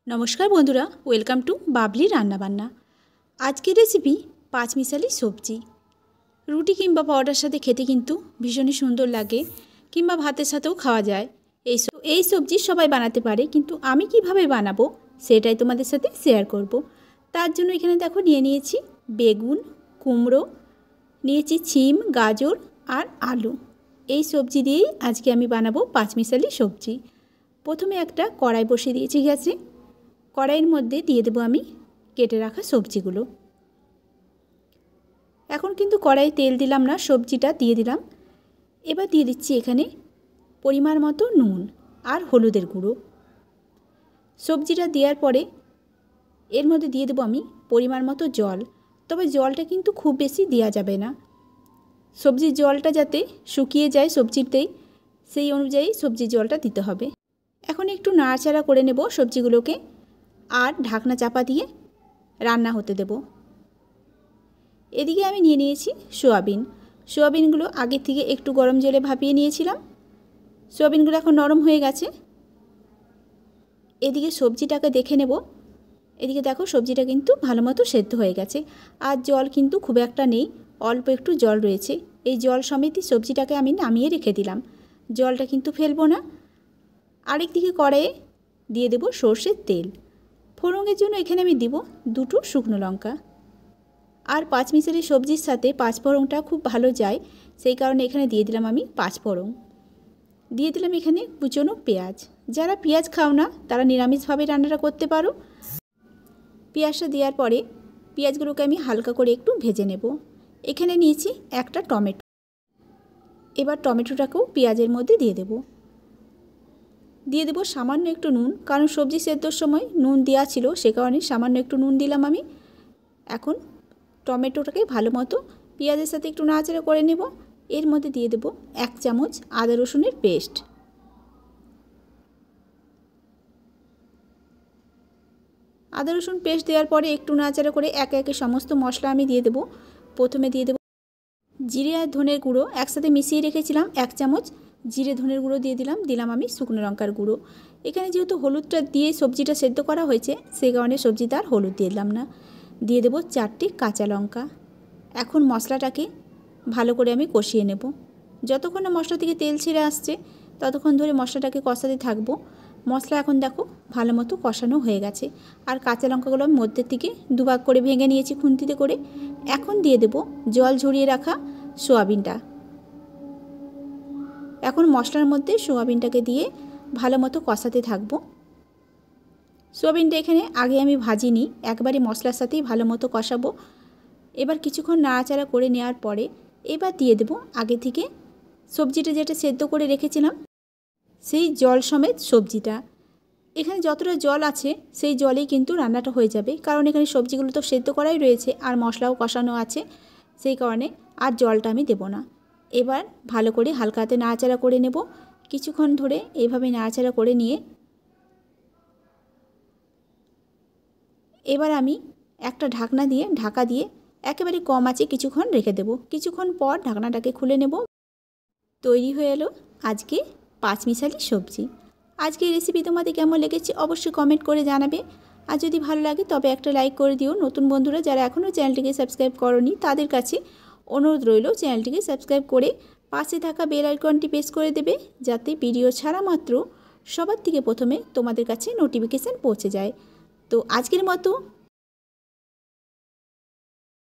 नमस्कार बंधुरा welcome to Babli रान्ना बान्ना। आज की रेसिपि पाँचमिशाली सब्जी रुटी किंबा परोटार साथे खेते किन्तु भीषण सुंदर लागे किंबा भातेर साथेও खाওয়া যায়। এই सब्जी सबाई बानाते पारे किन्तु आमी किभाबे बानाबो सेटाई तोमादेर साथे शेयर करब। तार जोन्नो एखाने देखो निये नियेछि बेगुन, कुमड़ो, नियेछि छिम, गाजर और आलू। এই सब्जी दिएই आजके आमी बानाबो पाँचमिशाली सब्जी। प्रथमे एकटा कड़ाई बसिए दिएछि ग्यासे। कड़ाइर मध्य दिए देव आमी केटे रखा सब्जीगुलो। एखन किन्तु कड़ाई तेल दिलाम ना, सब्जीटा दिए दिलाम। एबार दिए दिচ্ছি एखाने परिमाण मतो नुन और हलुदेर गुঁড়ো। सब्जीटा देওয়ার পরে এর মধ্যে দিয়ে দেব আমি পরিমাণ মতো জল। তবে জলটা কিন্তু খুব বেশি দেওয়া যাবে না, সবজির জলটা যাতে শুকিয়ে যায় সবজিতেই, সেই অনুযায়ী সবজির জলটা দিতে হবে। এখন একটু নাড়াচাড়া করে নেব সবজিগুলোকে আর ঢাকনা চাপা দিয়ে রান্না হতে দেব। এদিকে আমি নিয়ে নিয়েছি সোয়াবিন। সোয়াবিনগুলো আগে থেকে একটু গরম জলে ভাপিয়ে নিয়েছিলাম। সোয়াবিনগুলো এখন নরম হয়ে গেছে। এদিকে সবজিটাকে দেখে নেব। এদিকে দেখো সবজিটা কিন্তু ভালো মতো সেদ্ধ হয়ে গেছে আর জল কিন্তু খুব একটা নেই, অল্প একটু জল রয়েছে। এই জল সমেতই সবজিটাকে আমি নামিয়ে রেখে দিলাম, জলটা কিন্তু ফেলবো না। আরেকদিকে কড়াইয়ে দিয়ে দেব সরষের তেল। ফোড়নের জন্য এখানে আমি দিব দুটো শুকনো লঙ্কা। আর পাঁচমিশালি সবজির সাথে পাঁচফোড়নটা খুব ভালো যায়, সেই কারণে এখানে দিয়ে দিলাম আমি পাঁচফোড়ন। দিয়ে দিলাম এখানে কুচনো পেঁয়াজ। যারা পেঁয়াজ খাও না তারা নিরামিষভাবে রান্নাটা করতে পারো। পেঁয়াজটা দেওয়ার পরে পেঁয়াজগুলোকে আমি হালকা করে একটু ভেজে নেব। এখানে নিয়েছি একটা টমেটো। এবার টমেটোটাকেও পেঁয়াজের মধ্যে দিয়ে দেব। দিয়ে দেব সামান্য একটু নুন, কারণ সবজি সেদ্ধর সময় নুন দেওয়া ছিল, সে কারণে সামান্য একটু নুন দিলাম আমি। এখন টমেটোটাকে ভালো মতো পেঁয়াজের সাথে একটু নাড়াচাড়া করে নেব। এর মধ্যে দিয়ে দেব 1 চামচ আদা রসুনের পেস্ট। আদা রসুন পেস্ট দেওয়ার পরে একটু নাড়াচাড়া করে একে একে সমস্ত মশলা আমি দিয়ে দেব। প্রথমে দিয়ে দেব জিরে আর ধনের গুঁড়ো একসাথে মিশিয়ে রেখেছিলাম 1 চামচ জিরে ধনের গুঁড়ো দিয়ে দিলাম আমি শুকনো লঙ্কার গুঁড়ো। এখানে যেহেতু হলুদটা দিয়ে সবজিটা সেদ্ধ করা হয়েছে, সেই কারণে সবজিতে আর হলুদ দিয়ে দিলাম না। দিয়ে দেব 4টি কাঁচা লঙ্কা। এখন মশলাটাকে ভালো করে আমি কষিয়ে নেব। যতক্ষণ না মশলা থেকে তেল ছেড়ে আসছে ততক্ষণ ধরে মশলাটাকে কষাতে থাকবো। মশলা এখন দেখো ভালো মতো কষানো হয়ে গেছে। আর কাঁচা লঙ্কাগুলো আমি মধ্যের থেকে দুভাগ করে ভেঙে নিয়েছি খুন্তিতে করে। এখন দিয়ে দেব জল ঝরিয়ে রাখা সোয়াবিনটা। এখন মশলার মধ্যে সোয়াবিনটাকে দিয়ে ভালো মতো কষাতে থাকবো। সোয়াবিনটা এখানে আগে আমি ভাজিনি, একবারে মশলার সাথেই ভালো মতো কষাবো। এবার কিছুক্ষণ নাড়াচাড়া করে নেওয়ার পরে এবার দিয়ে দেব আগে থেকে সবজিটা যেটা সেদ্ধ করে রেখেছিলাম সেই জল সমেত সবজিটা। এখানে যতটা জল আছে সেই জলেই কিন্তু রান্নাটা হয়ে যাবে, কারণ এখানে সবজিগুলো তো সেদ্ধ করাই রয়েছে আর মশলাও কষানো আছে, সেই কারণে আর জলটা আমি দেব না। এবার ভালো করে হালকা হাতে নাড়াচাড়া করে নেব। কিছুক্ষণ ধরে এইভাবে নাড়াচাড়া করে নিয়ে এবার আমি একটা ঢাকা দিয়ে একেবারে কম আঁচে কিছুক্ষণ রেখে দেব। কিছুক্ষণ পর ঢাকনাটাকে খুলে নেব। তৈরি হয়ে এলো আজকে পাঁচমিশালি সবজি। আজকে এই রেসিপি তোমাদের কেমন লেগেছে অবশ্যই কমেন্ট করে জানাবে। আর যদি ভালো লাগে তবে একটা লাইক করে দিও। নতুন বন্ধুরা যারা এখনও চ্যানেলটিকে সাবস্ক্রাইব করোনি তাদের কাছে অনুরোধ রইল চ্যানেলটিকে সাবস্ক্রাইব করে পাশে থাকা বেল আইকনটি প্রেস করে দেবে, যাতে ভিডিও ছাড়া মাত্র সবার থেকে প্রথমে তোমাদের কাছে নোটিফিকেশান পৌঁছে যায়। তো আজকের মতো